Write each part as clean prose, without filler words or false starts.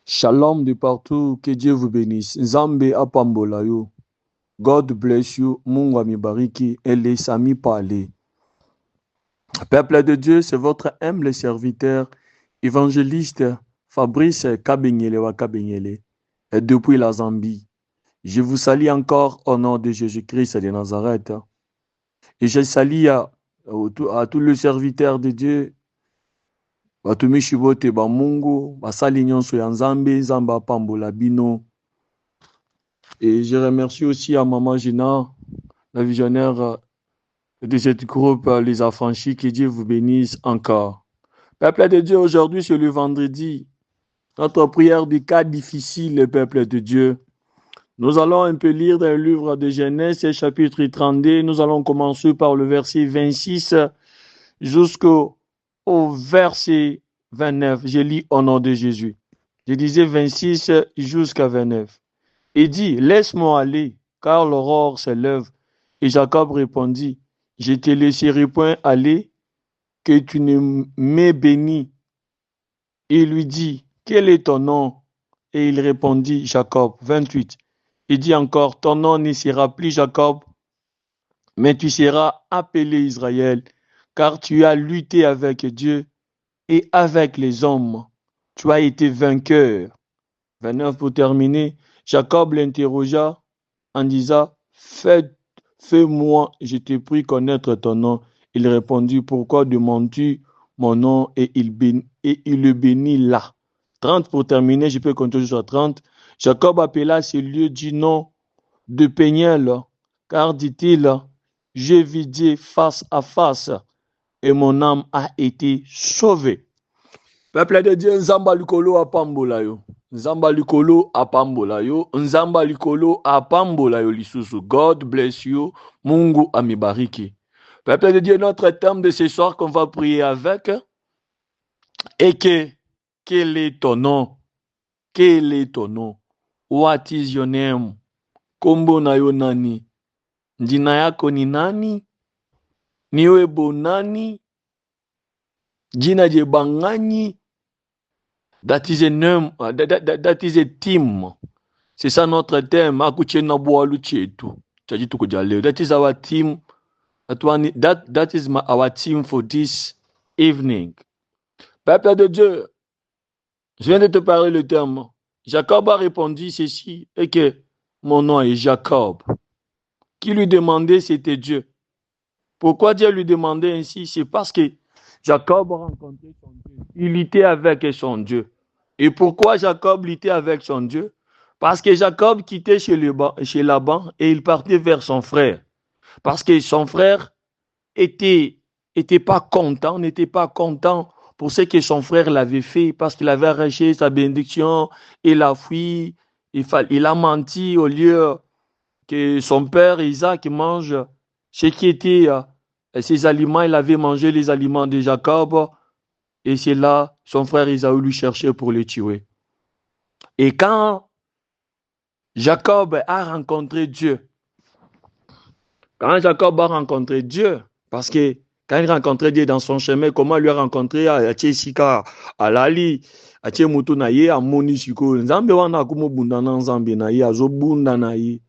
Shalom de partout, que Dieu vous bénisse. Nzambe apambola yo. God bless you. Mungu amibariki. Elle sami parler. Peuple de Dieu, c'est votre humble serviteur, évangéliste Fabrice Kabenyele wa Kabenyele, depuis la Zambie. Je vous salue encore au nom de Jésus-Christ de Nazareth. Et je salue à tous les serviteurs de Dieu, batumishi bote ba Mungu, basali nyonso ya Nzambe, Nzambe apambola bino. Et je remercie aussi à Maman Gina, la visionnaire de cette groupe, les affranchis, que Dieu vous bénisse encore. Peuple de Dieu, aujourd'hui c'est le vendredi, notre prière du cas difficile, peuple de Dieu. Nous allons un peu lire dans le livre de Genèse, chapitre 32. Nous allons commencer par le verset 26 jusqu'au verset 29. Je lis au nom de Jésus. Je disais 26 jusqu'à 29. Il dit, laisse-moi aller, car l'aurore se lève. Et Jacob répondit, je te laisserai point aller, que tu ne m'aies béni. Il lui dit, quel est ton nom? Et il répondit, Jacob. 28. Il dit encore, ton nom ne sera plus Jacob, mais tu seras appelé Israël, car tu as lutté avec Dieu et avec les hommes. Tu as été vainqueur. 29 pour terminer. Jacob l'interrogea en disant, fais-moi, je te prie, connaître ton nom. Il répondit, pourquoi demandes-tu mon nom? Et il le bénit là. 30 pour terminer, je peux compter jusqu'à 30. Jacob appela ce lieu du nom de Péniel, car dit-il, j'ai vu Dieu face à face et mon âme a été sauvée. Peuple de Dieu, Nzamba Likolo apambola yo. Nzamba Likolo apambola yo. Nzamba Likolo apambola yo lisusu. God bless you. Mungu amibariki. Peuple de Dieu, notre thème de ce soir qu'on va prier avec est que quel est ton nom? Quel est ton nom? What is your name? Kombo na yo nani? Jina yako ni nani? Niwe bonani? Jina je bangani? That is a name, that is a team. C'est ça notre thème. That is our team. That is our team for this evening. Peuple de Dieu, je viens de te parler le terme. Jacob a répondu ceci, et que mon nom est Jacob. Qui lui demandait, c'était Dieu. Pourquoi Dieu lui demandait ainsi? C'est parce que Jacob a rencontré son Dieu. Il était avec son Dieu. Et pourquoi Jacob était avec son Dieu? Parce que Jacob quittait chez Laban et il partait vers son frère. Parce que son frère n'était pas content pour ce que son frère l'avait fait, parce qu'il avait arraché sa bénédiction, il a fui, il a menti au lieu que son père Isaac mange ce qui était ses aliments. Il avait mangé les aliments de Jacob et c'est là son frère Isaü lui cherchait pour le tuer. Et quand Jacob a rencontré Dieu, parce que quand il rencontrait Dieu dans son chemin, comment lui a rencontré Sika, Alali, Ache Mutu na ye, Amoni Siko, Nzambe wana kumo bunda na Nzambe na ye, azobunda na ye.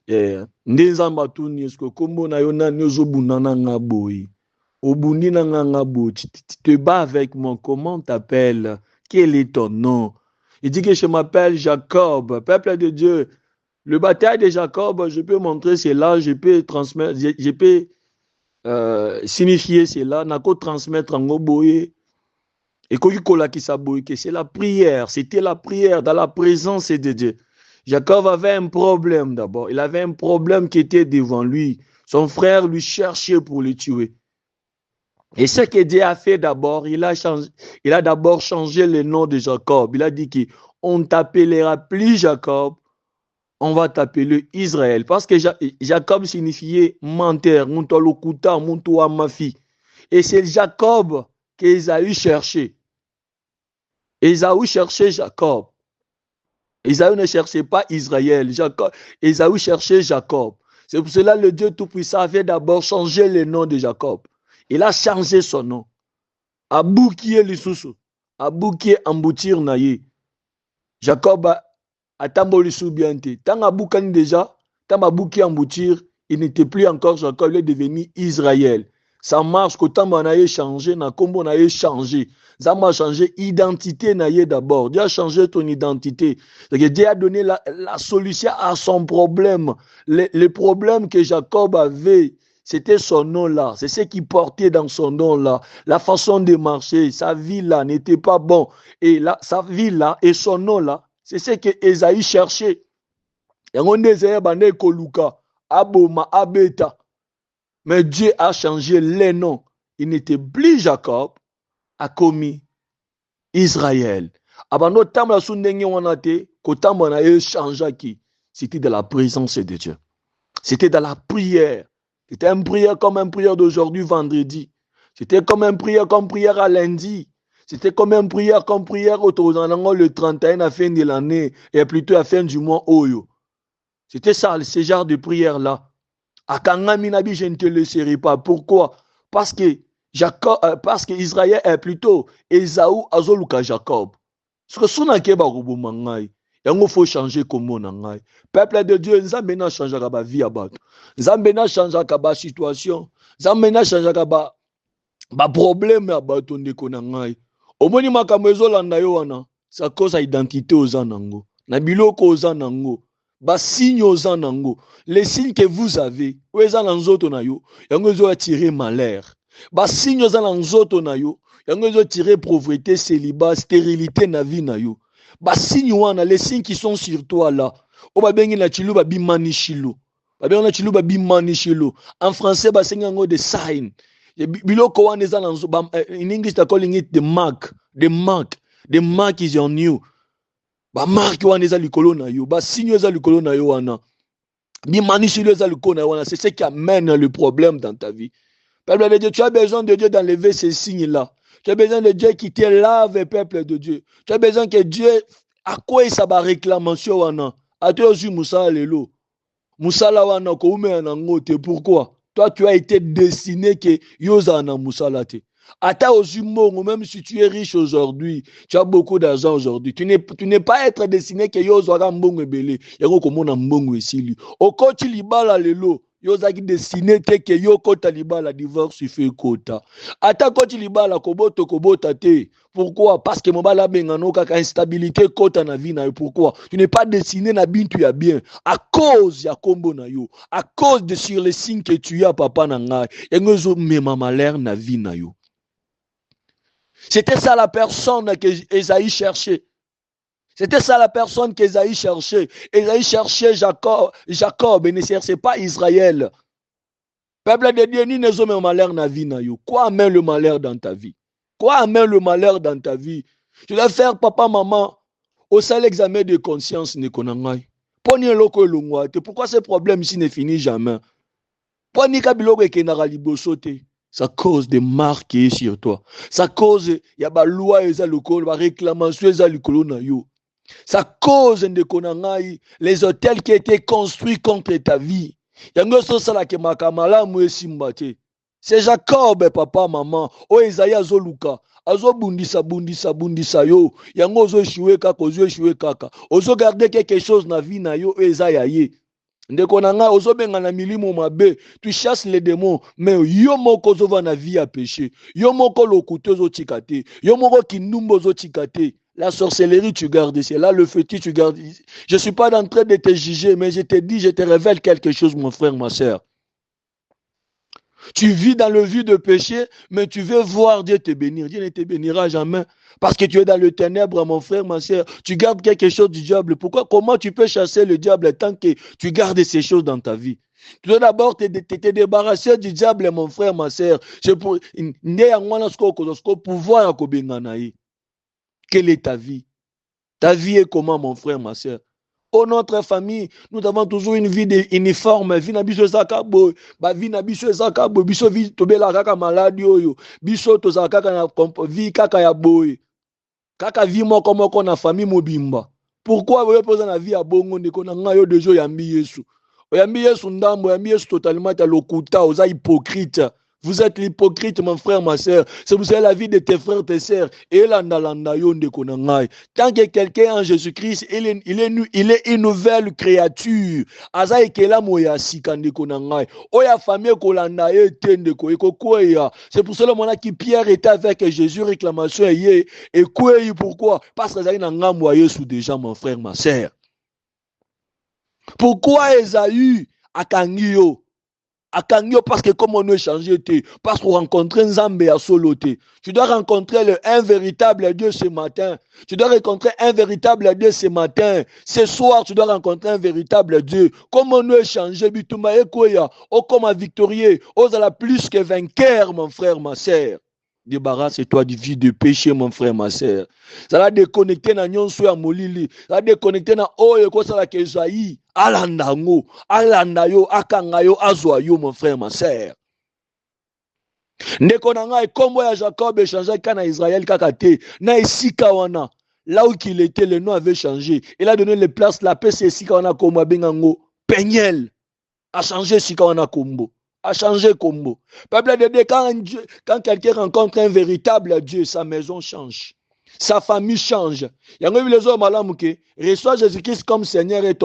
Nde Nzambe atuni esko kombo na yo nani ozobunda na nga boyi. Obundi na nga boyi. Tu te bats avec moi, comment t'appelles? Quel est ton nom? Il dit que je m'appelle Jacob, peuple de Dieu. Le bataille de Jacob, je peux montrer cela, je peux transmettre, je peux signifier cela, nako transmettre en oboye. Et que c'est la prière, c'était la prière dans la présence de Dieu. Jacob avait un problème d'abord, il avait un problème qui était devant lui. Son frère lui cherchait pour le tuer. Et ce que Dieu a fait d'abord, il a d'abord changé le nom de Jacob. Il a dit qu'on ne t'appellera plus Jacob, on va t'appeler Israël. Parce que Jacob signifiait menteur, Muntolokuta, Muntuamafi. Et c'est Jacob qu'Ésaü cherchait. Ésaü cherchait Jacob. Ésaü ne cherchait pas Israël. Ésaü cherchait Jacob. C'est pour cela que le Dieu Tout-Puissant avait d'abord changé le nom de Jacob. Il a changé son nom. Aboukie Lisusu. Aboukie Amboutir Naye. Jacob a tamboli soubiante. Tant à Boukani déjà, tant à Bouki en boutir, il n'était plus encore Jacob, il est devenu Israël. Ça marche, que tant on a changé, na combo on a changé. Ça m'a changé identité d'abord. Dieu a changé ton identité. Dieu a donné la solution à son problème. Le problème que Jacob avait, c'était son nom-là. C'est ce qu'il portait dans son nom-là. La façon de marcher, sa vie-là n'était pas bon. Et là, sa vie-là et son nom-là, c'est ce que Esaïe cherchait. Aboma, Abeta. Mais Dieu a changé les noms. Il n'était plus Jacob, a commis Israël. Abando tamla sundenge wanate, kotamba na e changea qui. C'était de la présence de Dieu. C'était dans la prière. C'était une prière comme une prière d'aujourd'hui, vendredi. C'était comme une prière à lundi. C'était comme une prière comme prière le 31 à la fin de l'année et plutôt à la fin du mois Oyo. C'était ça, ce genre de prière-là. À Kangaminabi, je ne te laisserai pas. Pourquoi? Parce que Israël est plutôt Esaü azoluka Jacob. Parce que son keba rubumangai. Il faut changer comme on a. Peuple de Dieu, Nzambe na changera ba vie abat. Nzambe na changera ba situation. Nzambe na changera ba problème abat ndeko na ngai. Omoni makambo ezolanda yo wana, ça cause identité oza nango. Na biloko oza nango. Ba signe oza nango. Les signes que vous avez, oza na nzoto na yo, yango ezo attirer malheur. Ba signe oza na nzoto na yo, yango ezo attirer pauvreté, célibat, stérilité na vie na yo. Ba signe wana, les signes qui sont sur toi là. O ba bengi na chilu ba bimani shilo. Ba bengi na chilu ba bimani shilo. En français ba sengi yango de sign. Biloko wana eza na nzoto. In English they calling it the mark. The mark. The mark is on you. Ba mark wana eza likolo na yo. Ba signe eza likolo na yo wana. Bimani shilo eza likolo na yo wana. C'est ce qui amène le problème dans ta vie. Peuple de Dieu, tu as besoin de Dieu d'enlever ces signes-là. Tu as besoin de Dieu qui te lave, peuple de Dieu. Tu as besoin que Dieu, à quoi ça va réclamation wana? A toi aussi Moussa lelo. Moussa la wana ko ume na ngote. Pourquoi? Toi tu as été destiné que yoza na Moussa la te. Ata aussi mongo, même si tu es riche aujourd'hui, tu as beaucoup d'argent aujourd'hui. Tu n'es pas être destiné que yoza ga mbongo ebele. Yango ko mona mbongo esili. Okoti libala lelo. Yozaki destiné te ke yo kota libala divorce fait kota. Ata koti libala kobota te. Pourquoi? Parce que mobala bengano kaka instabilité kota na vie na yo. Pourquoi? Tu n'es pas destiné na bintu ya bien. À cause ya kombo na yo. À cause de sur les signes que tu as papa na ngai. Yengozo mema malheur na vie na yo. C'était ça la personne que Esaïe cherchait. C'était ça la personne qu'Esaïe cherchait. Esaïe cherchait Jacob et ne cherchait pas Israël. Peuple de Dieu, ni ne sommes malheur dans la vie. Quoi amène le malheur dans ta vie? Quoi amène le malheur dans ta vie? Tu dois faire papa, maman, au seul examen de conscience. Pourquoi ce problème ici ne finit jamais? Ça cause des marques sur toi. Ça cause, il y a des lois, il y a des réclamations, il y a des lois. Ça cause de konangai les hôtels qui étaient construits contre ta vie. C'est Jacob, papa, maman. O Esaïe azoluka. Azo bundisa yo. Yango ozo échoué kaka. Ozo garder quelque chose na vie na yo Esaïe. Ndeko nanga ozo benga na milimo mabe. Tu chasses les démons. Mais yo moko ozo va na vie à péché. Yo moko lokuto ozo tikate. Yo moko kinumbo ozo tikate. La sorcellerie, tu gardes. C'est là le fétiche, tu gardes. Je ne suis pas en train de te juger, mais je te dis, je te révèle quelque chose, mon frère, ma soeur. Tu vis dans le vide de péché, mais tu veux voir Dieu te bénir. Dieu ne te bénira jamais. Parce que tu es dans le ténèbre, mon frère, ma soeur. Tu gardes quelque chose du diable. Pourquoi? Comment tu peux chasser le diable tant que tu gardes ces choses dans ta vie? Tu dois d'abord te débarrasser du diable, mon frère, ma soeur. C'est pour pouvoir quelle est ta vie? Ta vie est comment, mon frère, ma soeur? Au notre famille, nous avons toujours une vie uniforme. Vie na biso zakabo, ba vie na biso zakabo, biso vie tobela kaka maladi oyo. Biso to zakaka na vie kaka ya boy. Kaka vie moko na famille mobimba. Pourquoi vous poser na vie ya bongo ndeko na nga yo dejo yambi Yesu. Oyambi Yesu ndambo, yambi Yesu totalement ta lokuta, oza hypocrite. Vous êtes l'hypocrite, mon frère, ma soeur. C'est vous savez la vie de tes frères, tes sœurs. Et là, tant que quelqu'un est en Jésus-Christ, il est une nouvelle créature. Aza ekela moya sikande konangai. Oya famille kolanda etende ko ekokoya. C'est pour cela mon qui Pierre était avec Jésus réclamation et quoi pourquoi? Parce que ça n'a ngamwa Yesu déjà mon frère, ma soeur. Pourquoi Esaü akangio? Akangio parce que comme on a changé, parce qu'on rencontre un Zambé à Soloté. Tu dois rencontrer un véritable Dieu ce matin. Tu dois rencontrer un véritable Dieu ce matin. Ce soir, tu dois rencontrer un véritable Dieu. Comme on a changé, Bituma Ekoya, oh comme un victorieux, oh la plus que vainqueur, mon frère, ma sœur. Débarrasse-toi du vie de péché, mon frère, ma sœur. Ça va déconnecter na nyonso ya molili. Ça va déconnecter na oyo ko sala ke Esaïe. Alandango, alandayo, akangayo, azwayo, mon frère, ma sœur. Ndeko na ngai kombo ya Jacob échangé kana Israël kakate. Na esika wana. Là où il était, le nom avait changé. Il a donné les places, la paix, c'est esika wana kombo bengango. Peniel a changé esika wana kombo. A changé combo. Peuple de Dieu, quand quelqu'un rencontre un véritable Dieu, sa maison change. Sa famille change. Reçois Jésus-Christ comme Seigneur et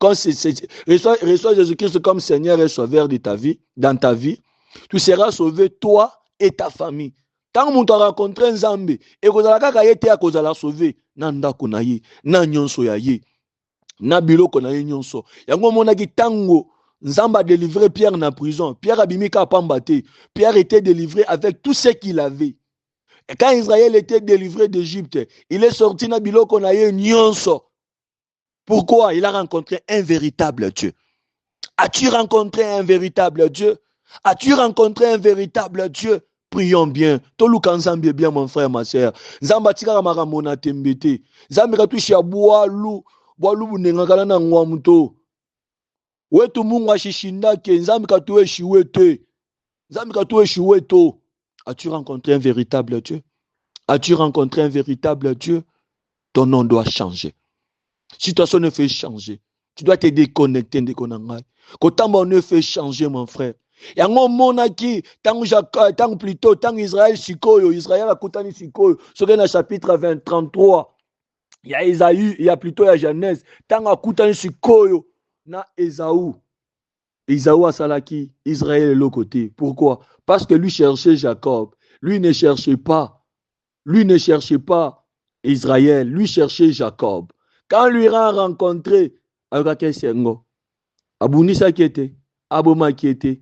reçois Jésus-Christ comme Seigneur et Sauveur de ta vie, dans ta vie. Tu seras sauvé, toi et ta famille. Tant que tu as rencontré un Zambé, et que tu as sauvé, nanda konaye, na nyonso ya ye, na bilo konaye nyonso. Yango monaki tango. Nzamba a délivré Pierre dans la prison. Pierre a bimika pambate. Pierre était délivré avec tout ce qu'il avait. Et quand Israël était délivré d'Égypte, il est sorti dans biloko na ye nyonso. Pourquoi? Il a rencontré un véritable Dieu. As-tu rencontré un véritable Dieu? As-tu rencontré un véritable Dieu? Prions bien. Toluka nzambe bien, mon frère, ma soeur. Nzamba tika maramona tembete. Nzambe katushi boalu bunengakala na ngwamuto. Wetu Mungu ashishindake, nzambi katuwe shiwete. Nzambi katuwe shiweto. As-tu rencontré un véritable Dieu? As-tu rencontré un véritable Dieu? Ton nom doit changer. Situation ne fait changer. Tu dois te déconnecter de konangai. Kotamba ne fait changer, mon frère. Yango monaki, tant plutôt, tant Israël sikoyo, Israël a koutani sikoyo. Ce qui est dans chapitre 20, 33. Il y a Esaü, il y a plutôt la Genèse. Tant a koutani sikoyo. Na Esaü a salaki Israël est l'autre côté. Pourquoi? Parce que lui cherchait Jacob. Lui ne cherchait pas Israël. Lui cherchait Jacob. Quand lui a rencontré Abunisa qui était, Aboma qui était,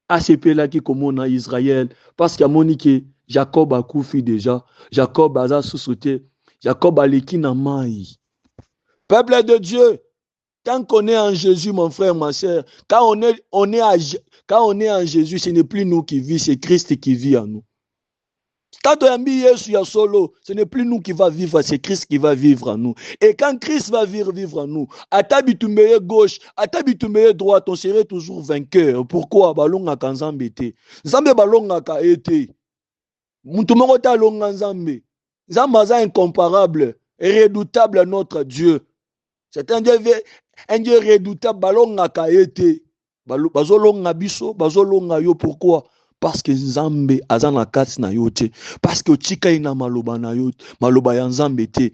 ACP là qui commande Israël. Parce qu'il y a monique Jacob a koufi déjà. Jacob a sous-sauté. Jacob a l'équine en maï. Peuple de Dieu. Tant qu'on est en Jésus, mon frère, ma soeur, quand on est en Jésus, ce n'est plus nous qui vivons, c'est Christ qui vit en nous. Ce n'est plus nous qui va vivre, c'est Christ qui va vivre en nous. Et quand Christ va vivre en nous, à ta bitumeye gauche, à ta bitumeye droite, on serait toujours vainqueur. Pourquoi? Balonga kanzambe te. Nzambe balonga ka ete. Mutumongo ta longa nzambe. Nzambe incomparable et redoutable à notre Dieu. C'est un Dieu redoutable, balonga ka ete. Bazolonga biso, bazolonga yo, pourquoi? Parce que Nzambe azana kati na yo te. Parce que tika ina maloba na yo, maloba ya Nzambe te.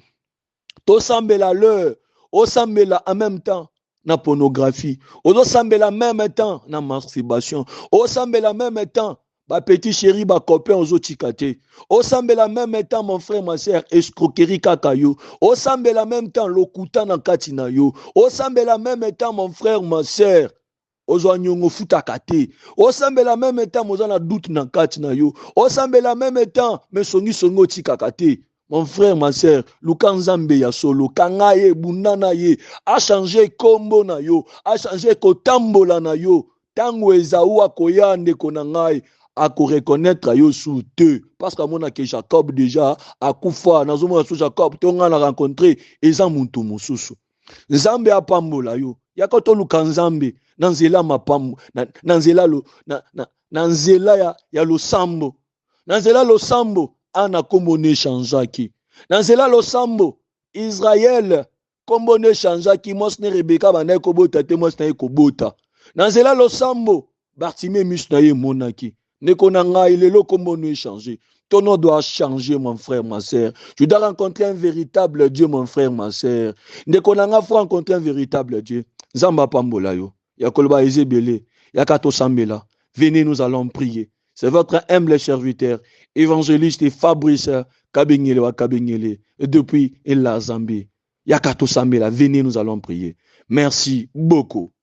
To sambela leur, o sambela en même temps na pornographie. O sambela en même temps na masturbation. O sambela en même temps ba petit chéri ba copain ozo tikate. O sambela en même temps mon frère ma sœur escroquerie kaka yo. O sambela en même temps lokuta na kati na yo. O sambela en même temps mon frère ma sœur ozo nyongo futa kate. O sambela en même temps moza na doute na kati na yo. O sambela en même temps me songo tikakate. Mon frère, ma sœur, Lukanzambe ya solo, kangaye, bunana ye, a changé kombo na yo, a changé kotambola na yo, tango Esaü akoyande konangai, a ko reconnaître yo sous deux. Parce qu'à mon que Jacob déjà, a koufa, na zomo sous Jacob, tonga na rencontré, eza muntu mususu. Nzambe apambola yo, yakoto Lukanzambe, nanzela mapambo, nanzela lo, nanzela ya lo sambo, nanzela lo sambo, ana kombone chanjaki. Dans cela lo sambo Israël kombone chanjaki mosne Rebecca bana kobota te mosne kobota. Dans cela lo sambo Bartimée misnaye monaki. Nekonanga, il est là comme on est changé. Ton nom doit changer, mon frère, ma soeur. Tu dois rencontrer un véritable Dieu, mon frère, ma soeur. Nekonanga, faut rencontrer un véritable Dieu. Zamba Pambola yo. Yakolba Ezebele. Yakato Sambela. Venez, nous allons prier. C'est votre humble serviteur, évangéliste Fabrice Kabengele wa Kabengele. Et depuis la Zambie. Yakato Sambela. Venez, nous allons prier. Merci beaucoup.